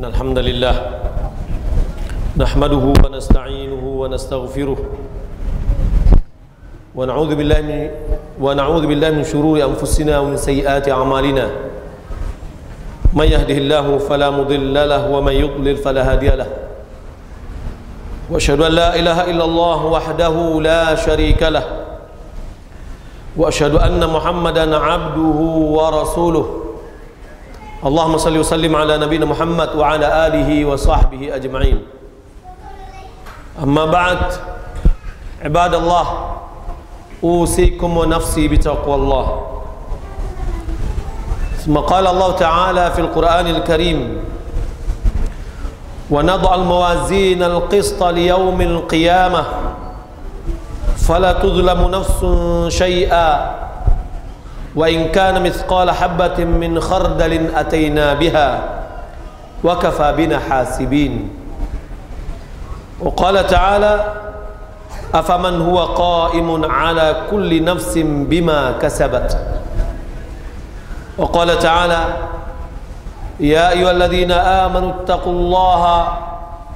إن الحمد لله نحمده ونستعينه ونستغفره ونعوذ بالله من شرور أنفسنا ومن سيئات أعمالنا من يهده الله فلا مضل له ومن يضلل فلا هادي له وأشهد أن لا إله إلا الله وحده لا شريك له وأشهد أن محمدا عبده ورسوله اللهم صل وسلم على نبينا محمد وعلى آله وصحبه أجمعين أما بعد عباد الله أوصيكم ونفسي بتقوى الله ثم قال الله تعالى في القرآن الكريم ونضع الموازين القسط ليوم القيامة فلا تظلم نفس شيئا وإن كان مثقال حبة من خردل أتينا بها وكفى بنا حاسبين وقال تعالى أفمن هو قائم على كل نفس بما كسبت وقال تعالى يا أيها الذين آمنوا اتقوا الله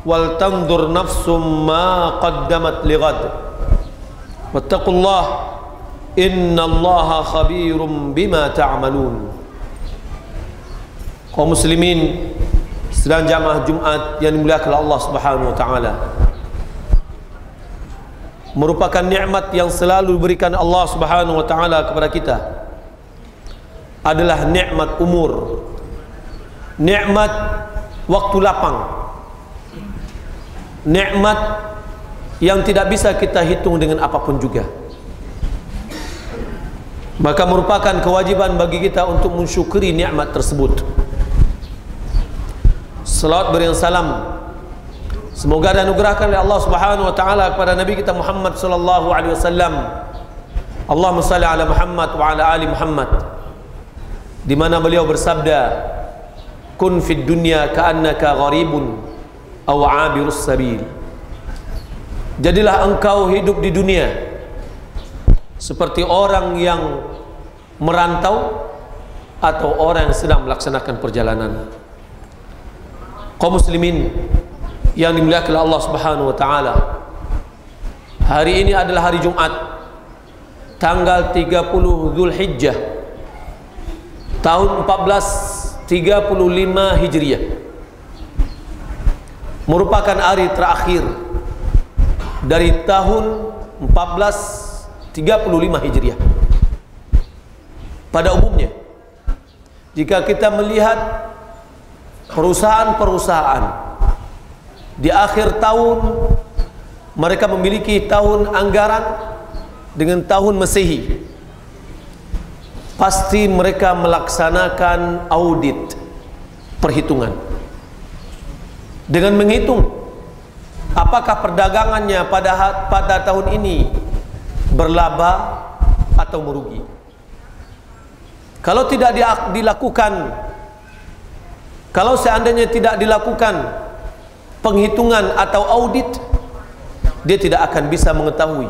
ولتنظر نفس ما قدمت لغد واتقوا الله إن الله خبير بما تعملون. Kaum muslimin sedang jamaah Jumat yang dimuliakan Allah Subhanahu wa taala, merupakan nikmat yang selalu diberikan Allah Subhanahu wa taala kepada kita adalah nikmat umur, nikmat waktu lapang, nikmat yang tidak bisa kita hitung dengan apapun juga. Maka merupakan kewajiban bagi kita untuk mensyukuri nikmat tersebut. Salawat beriang salam semoga dianugerahkan oleh Allah Subhanahu wa taala kepada Nabi kita Muhammad sallallahu alaihi wasallam. Allahumma shalli ala Muhammad wa ala ali Muhammad, di mana beliau bersabda, kun fid dunya ka'annaka gharibun aw 'abirus sabil. Jadilah engkau hidup di dunia seperti orang yang merantau atau orang yang sedang melaksanakan perjalanan. Kaum muslimin yang dimuliakan Allah Subhanahu wa taala, hari ini adalah hari Jumat tanggal 30 Zulhijjah tahun 1435 Hijriah, merupakan hari terakhir dari tahun 1435 Hijriah. Pada umumnya jika kita melihat perusahaan-perusahaan di akhir tahun, mereka memiliki tahun anggaran dengan tahun Masehi, pasti mereka melaksanakan audit perhitungan dengan menghitung apakah perdagangannya pada tahun ini berlaba atau merugi. Kalau tidak dilakukan, kalau seandainya tidak dilakukan penghitungan atau audit, dia tidak akan bisa mengetahui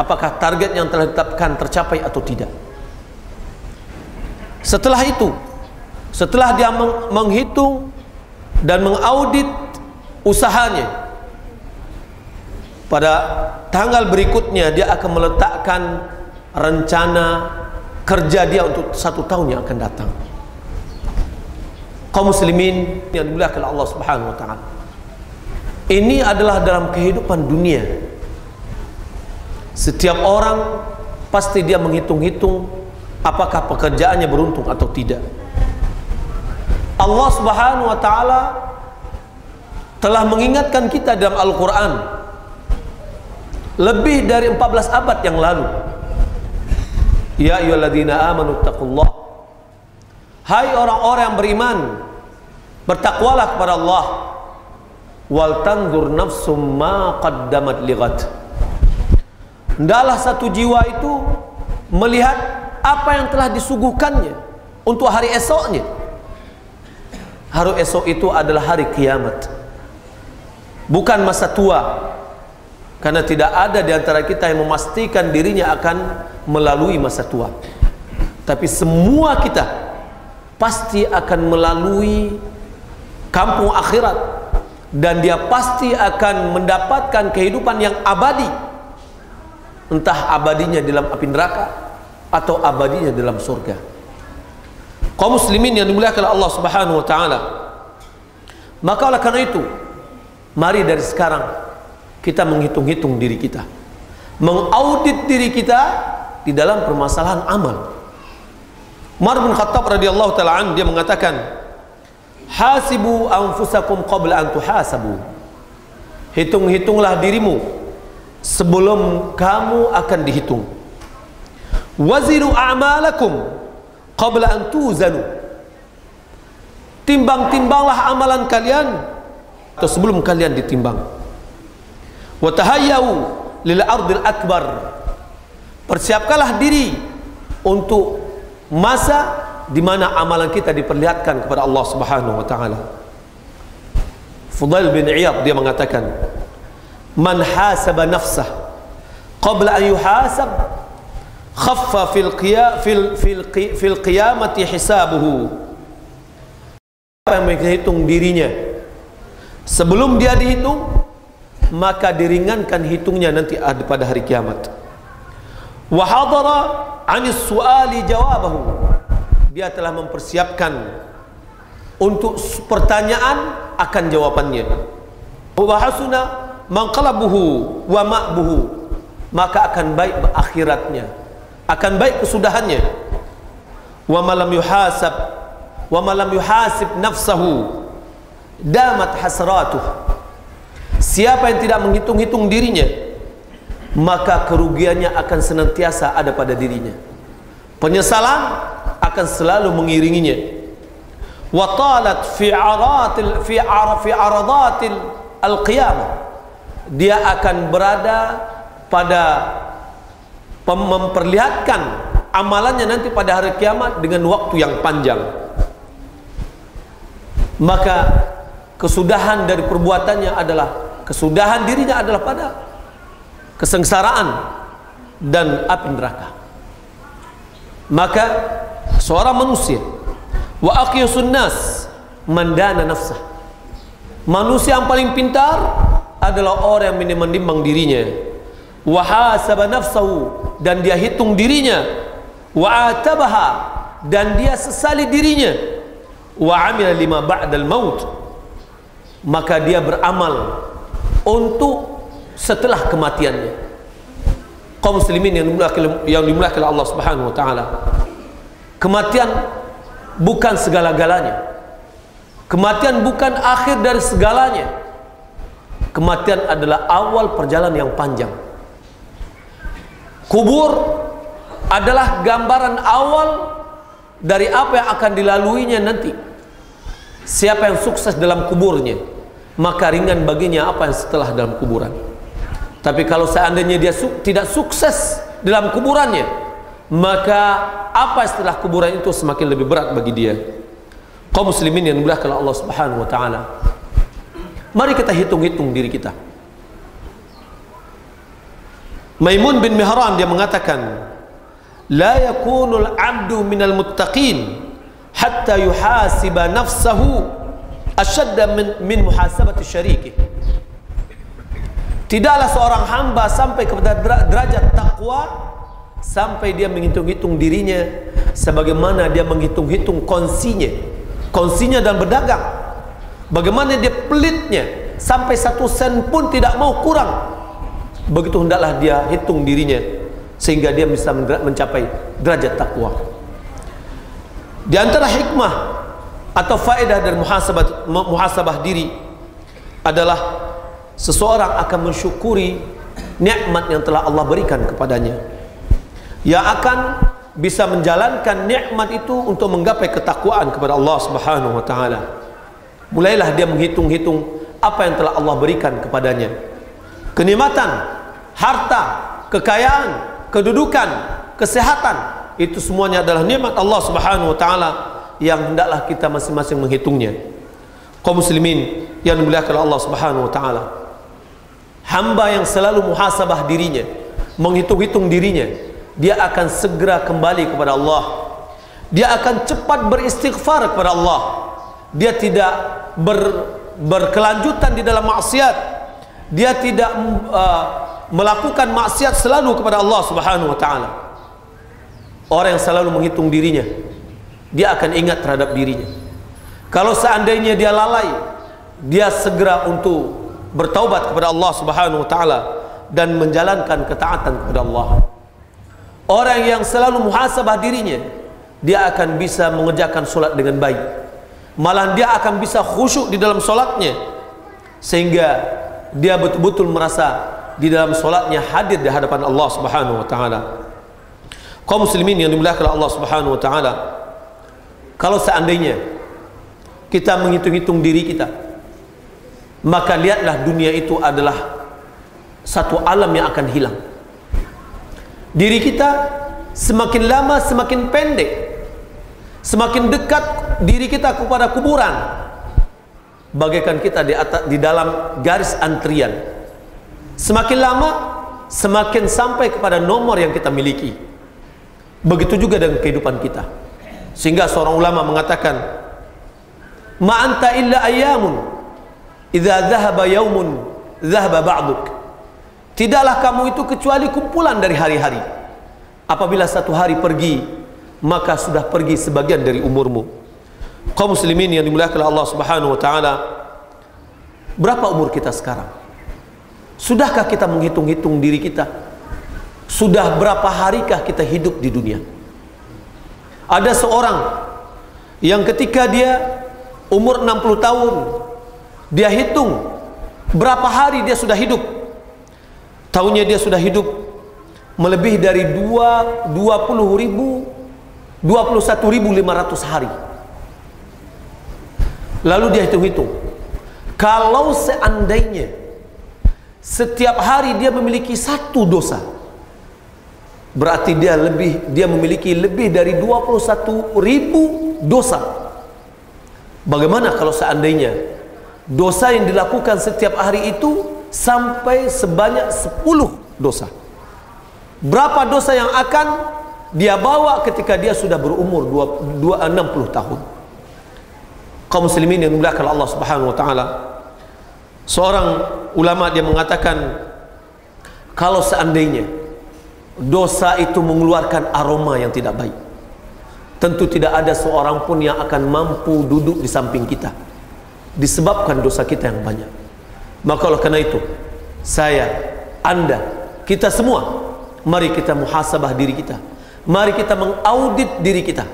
apakah target yang telah ditetapkan tercapai atau tidak. Setelah itu, setelah dia menghitung dan mengaudit usahanya, pada tanggal berikutnya dia akan meletakkan rencana kerja dia untuk 1 tahun yang akan datang. Kaum muslimin yang dimuliakan Allah Subhanahu wa taala, ini adalah dalam kehidupan dunia. Setiap orang pasti dia menghitung-hitung apakah pekerjaannya beruntung atau tidak. Allah Subhanahu wa taala telah mengingatkan kita dalam Al-Quran lebih dari 14 abad yang lalu. Ya ayyuhalladzina amanu taqullah, hai orang-orang yang beriman, bertakwalah kepada Allah. Wal tanzur nafsum ma qaddamat lighad. Hendaklah satu jiwa itu melihat apa yang telah disuguhkannya untuk hari esoknya. Hari esok itu adalah hari kiamat, bukan masa tua. Karena tidak ada di antara kita yang memastikan dirinya akan melalui masa tua. Tapi semua kita pasti akan melalui kampung akhirat, dan dia pasti akan mendapatkan kehidupan yang abadi, entah abadinya dalam api neraka atau abadinya dalam surga. Kaum muslimin yang dimuliakan Allah Subhanahu wa taala, maka oleh karena itu, mari dari sekarang kita menghitung-hitung diri kita, mengaudit diri kita di dalam permasalahan amal. Umar bin Khattab radhiyallahu taala an, dia mengatakan, hasibu anfusakum qabla an tuhasabu. Hitung-hitunglah dirimu sebelum kamu akan dihitung. Wazinu a'malakum qabla an tuzanu. Timbang-timbanglah amalan kalian atau sebelum kalian ditimbang. Wa tahayyau lil ardil akbar. Persiapkanlah diri untuk masa di mana amalan kita diperlihatkan kepada Allah Subhanahu wa taala. Fudail bin Iyad dia mengatakan, man hasaba nafsah qabla an yuhasab khaffa fil qiyamati hisabuhu. Siapa yang menghitung dirinya sebelum dia dihitung, maka diringankan hitungnya nanti pada hari kiamat. Wa hadara 'anis su'ali jawabahu. Dia telah mempersiapkan untuk pertanyaan akan jawabannya. Wa hasuna manqalabuhu wa ma'buhu. Maka akan baik akhiratnya, akan baik kesudahannya. Wa ma lam yuhasab wa ma lam yuhasib nafsahu damat hasratuh. Siapa yang tidak menghitung-hitung dirinya, maka kerugiannya akan senantiasa ada pada dirinya. Penyesalan akan selalu mengiringinya. Wa talat fi aradatil al-qiyamah. Dia akan berada pada memperlihatkan amalannya nanti pada hari kiamat dengan waktu yang panjang. Maka kesudahan dari perbuatannya adalah, kesudahan dirinya adalah pada kesengsaraan dan api neraka. Maka seorang manusia, wa aqyasun nas mandana nafsah. Manusia yang paling pintar adalah orang yang menimbang dirinya. Wa hasaba nafsahu, dan dia hitung dirinya. Wa atabaha, dan dia sesali dirinya. Wa amila lima ba'dal maut, maka dia beramal untuk setelah kematiannya. Kaum muslimin yang dimuliakan Allah Subhanahu wa taala, kematian bukan segala-galanya. Kematian bukan akhir dari segalanya. Kematian adalah awal perjalanan yang panjang. Kubur adalah gambaran awal dari apa yang akan dilaluinya nanti. Siapa yang sukses dalam kuburnya, maka ringan baginya apa yang setelah dalam kuburan. Tapi kalau seandainya dia tidak sukses dalam kuburannya, maka apa setelah kuburan itu semakin lebih berat bagi dia. Kaum muslimin yang dimuliakan Allah Subhanahu wa taala, mari kita hitung-hitung diri kita. Maimun bin Mihran dia mengatakan, la yakunul abdu minal muttaqin hatta yuhasiba nafsahu ashadda min muhasabati syarikih. Tidaklah seorang hamba sampai kepada derajat takwa sampai dia menghitung-hitung dirinya sebagaimana dia menghitung-hitung kongsinya dalam berdagang. Bagaimana dia pelitnya sampai 1 sen pun tidak mau kurang. Begitu hendaklah dia hitung dirinya sehingga dia bisa mencapai derajat takwa. Di antara hikmah atau faedah dari muhasabah diri adalah seseorang akan mensyukuri nikmat yang telah Allah berikan kepadanya, yang akan bisa menjalankan nikmat itu untuk menggapai ketakwaan kepada Allah Subhanahu wa taala. Mulailah dia menghitung-hitung apa yang telah Allah berikan kepadanya. Kenikmatan, harta, kekayaan, kedudukan, kesehatan, itu semuanya adalah nikmat Allah Subhanahu wa taala yang hendaklah kita masing-masing menghitungnya. Kaum muslimin yang dimuliakan Allah Subhanahu wa taala, hamba yang selalu muhasabah dirinya, menghitung-hitung dirinya, dia akan segera kembali kepada Allah. Dia akan cepat beristighfar kepada Allah. dia tidak berkelanjutan di dalam maksiat, dia tidak melakukan maksiat selalu kepada Allah Subhanahu wa taala. Orang yang selalu menghitung dirinya, dia akan ingat terhadap dirinya. Kalau seandainya dia lalai, dia segera untuk bertaubat kepada Allah Subhanahu wa taala dan menjalankan ketaatan kepada Allah. Orang yang selalu muhasabah dirinya, dia akan bisa mengerjakan solat dengan baik. Malah dia akan bisa khusyuk di dalam solatnya, sehingga dia betul-betul merasa di dalam solatnya hadir di hadapan Allah Subhanahu wa taala. Kaum muslimin yang dimuliakan Allah Subhanahu wa taala, kalau seandainya kita menghitung-hitung diri kita, maka lihatlah dunia itu adalah satu alam yang akan hilang. Diri kita semakin lama semakin pendek, semakin dekat diri kita kepada kuburan, bagaikan kita di dalam garis antrian. Semakin lama semakin sampai kepada nomor yang kita miliki. Begitu juga dengan kehidupan kita. Sehingga seorang ulama mengatakan, ma anta illa ayyamun idza dhahaba yaumun dhahaba ba'duk. Tidaklah kamu itu kecuali kumpulan dari hari-hari. Apabila satu hari pergi, maka sudah pergi sebagian dari umurmu. Kaum muslimin yang dimuliakan Allah Subhanahu wa taala, berapa umur kita sekarang? Sudahkah kita menghitung-hitung diri kita? Sudah berapa harikah kita hidup di dunia? Ada seorang yang ketika dia umur 60 tahun, dia hitung berapa hari dia sudah hidup. Tahunnya dia sudah hidup melebihi dari 21.500 hari. Lalu dia hitung-hitung, kalau seandainya setiap hari dia memiliki satu dosa, berarti dia memiliki lebih dari 21.000 dosa. Bagaimana kalau seandainya dosa yang dilakukan setiap hari itu sampai sebanyak 10 dosa? Berapa dosa yang akan dia bawa ketika dia sudah berumur 60 tahun? Kaum muslimin yang dimuliakan Allah Subhanahu wa taala, seorang ulama dia mengatakan, kalau seandainya dosa itu mengeluarkan aroma yang tidak baik, tentu tidak ada seorang pun yang akan mampu duduk di samping kita, disebabkan dosa kita yang banyak. Maka oleh karena itu, saya, Anda, kita semua, mari kita muhasabah diri kita. Mari kita mengaudit diri kita.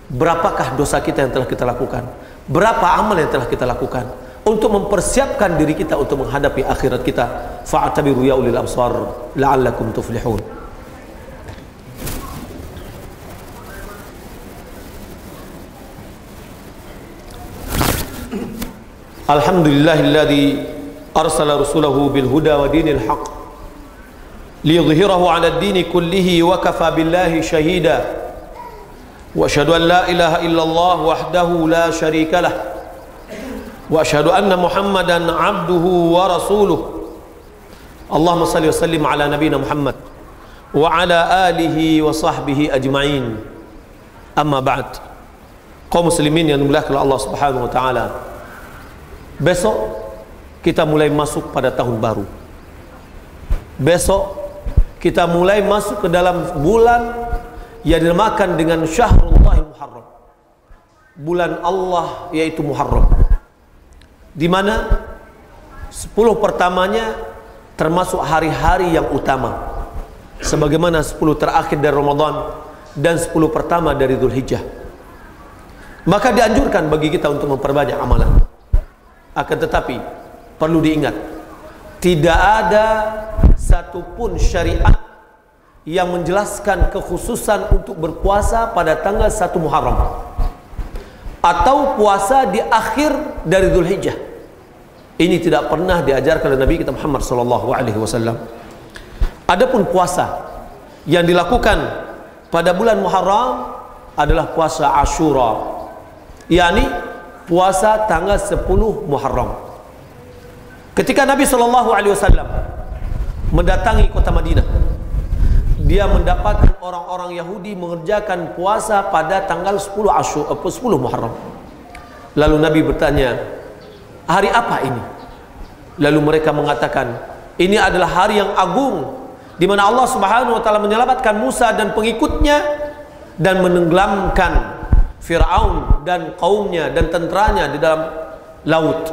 Berapakah dosa kita yang telah kita lakukan? Berapa amal yang telah kita lakukan? Untuk mempersiapkan diri kita untuk menghadapi akhirat kita. Fa'tabiru ya ulil absar la'allakum tuflihun. Alhamdulillahilladzi arsala rasulahu bil huda wa dinil haqq liyudhhirahu 'ala ad-dini kullihi wa kafa billahi shahida wa asyhadu an la ilaha illallah wahdahu la syarika lah wa asyhadu anna Muhammadan 'abduhu wa rasuluh. Allahumma shalli wa sallim ala nabiyyina Muhammad wa ala alihi wa sahbihi ajma'in. Amma ba'd. Kaum muslimin yang dimuliakan Allah Subhanahu wa taala, besok kita mulai masuk pada tahun baru. Besok kita mulai masuk ke dalam bulan yang dinamakan dengan Syahrullahil Muharram, bulan Allah yaitu Muharram, di mana 10 pertamanya termasuk hari-hari yang utama, sebagaimana 10 terakhir dari Ramadan dan 10 pertama dari Dzulhijjah. Maka dianjurkan bagi kita untuk memperbanyak amalan. Akan tetapi perlu diingat, tidak ada satupun syariat yang menjelaskan kekhususan untuk berpuasa pada tanggal 1 Muharram atau puasa di akhir dari Dzulhijjah. Ini tidak pernah diajarkan oleh Nabi kita Muhammad SAW. Adapun puasa yang dilakukan pada bulan Muharram adalah puasa Ashura, yakni puasa tanggal 10 Muharram. Ketika Nabi SAW mendatangi kota Madinah, dia mendapatkan orang-orang Yahudi mengerjakan puasa pada tanggal 10 Muharram. Lalu Nabi bertanya, hari apa ini? Lalu mereka mengatakan, ini adalah hari yang agung, di mana Allah Subhanahu wa taala menyelamatkan Musa dan pengikutnya dan menenggelamkan Fir'aun dan kaumnya dan tenteranya di dalam laut.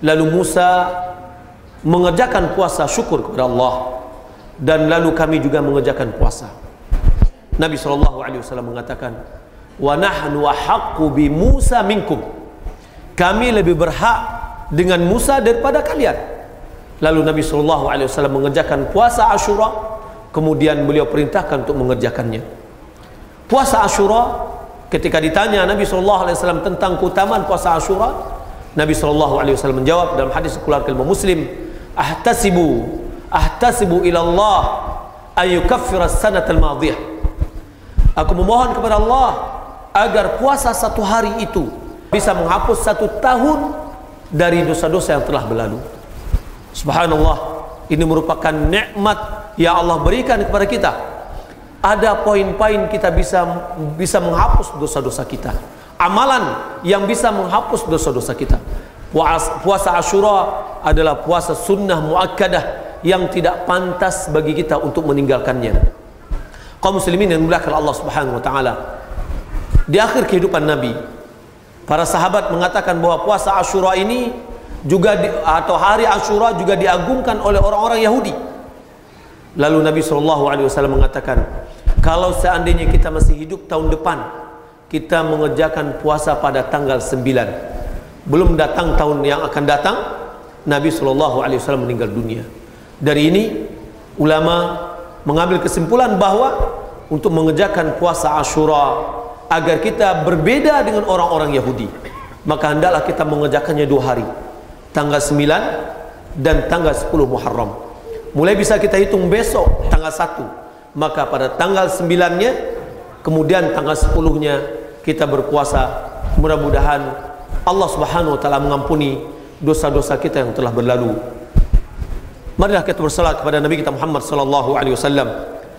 Lalu Musa mengerjakan puasa syukur kepada Allah, dan lalu kami juga mengerjakan puasa. Nabi SAW mengatakan, wa nahnu ahaqqu bi Musa minkum, kami lebih berhak dengan Musa daripada kalian. Lalu Nabi SAW mengerjakan puasa Ashura, kemudian beliau perintahkan untuk mengerjakannya. Puasa Ashura, ketika ditanya Nabi SAW tentang keutamaan puasa Ashura, Nabi SAW menjawab dalam hadis keluarga Imam Muslim, ahtasibu ila Allah ayyukaffira as-sanata al-madiyah. Aku memohon kepada Allah agar puasa satu hari itu bisa menghapus 1 tahun dari dosa-dosa yang telah berlalu. Subhanallah, ini merupakan nikmat yang Allah berikan kepada kita. Ada poin-poin kita bisa menghapus dosa-dosa kita, amalan yang bisa menghapus dosa-dosa kita. Puasa Ashura adalah puasa sunnah muakkadah yang tidak pantas bagi kita untuk meninggalkannya. Kaum muslimin yang dimuliakan Allah Subhanahu wa taala, di akhir kehidupan Nabi, para sahabat mengatakan bahwa puasa Ashura ini juga atau hari Ashura juga diagungkan oleh orang-orang Yahudi. Lalu Nabi SAW mengatakan, kalau seandainya kita masih hidup tahun depan, kita mengerjakan puasa pada tanggal 9. Belum datang tahun yang akan datang, Nabi SAW meninggal dunia. Dari ini ulama mengambil kesimpulan bahwa untuk mengerjakan puasa Ashura agar kita berbeda dengan orang-orang Yahudi, maka hendaklah kita mengerjakannya 2 hari, tanggal 9 dan tanggal 10 Muharram. Mulai bisa kita hitung besok tanggal 1, maka pada tanggal 9-nya, kemudian tanggal 10-nya kita berpuasa. Mudah-mudahan Allah Subhanahu wa taala mengampuni dosa-dosa kita yang telah berlalu. Marilah kita bersalawat kepada Nabi kita Muhammad sallallahu alaihi wasallam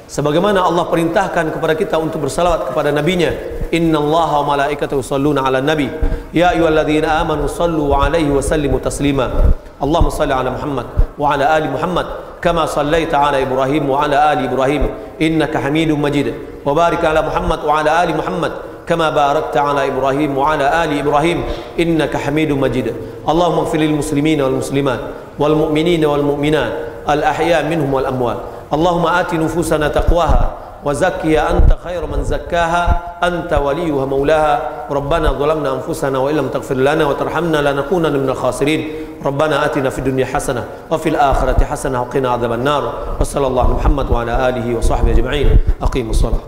sebagaimana Allah perintahkan kepada kita untuk bersalawat kepada nabinya. Innallaha wa malaikatahu yusholluna 'alan nabi ya ayyuhalladzina amanu shallu 'alaihi wa sallimu taslima. Allahumma shalli 'ala Muhammad wa 'ala ali Muhammad kama shallaita 'ala Ibrahim wa 'ala ali Ibrahim innaka Hamidum Majid. Wa barik 'ala Muhammad wa 'ala ali Muhammad kama barakta 'ala Ibrahim wa 'ala ali Ibrahim innaka Hamidum Majid. Allahumma ighfir lil muslimina wal muslimat wal mu'minina wal mu'minat al ahya minhum wal amwat. Allahumma ati nufusana taqwaha wa zakkiha anta khairu man zakkaha anta waliyuha maulaha. Rabbana zalamna anfusana wa illam taghfir lana wa tarhamna lanakunanna minal khasirin. Rabbana atina fid dunya hasanah wa fil akhirati hasanah wa qina adzaban nar. Wa sallallahu Muhammad wa ala alihi wa sahbihi ajma'in. Aqimus shalah.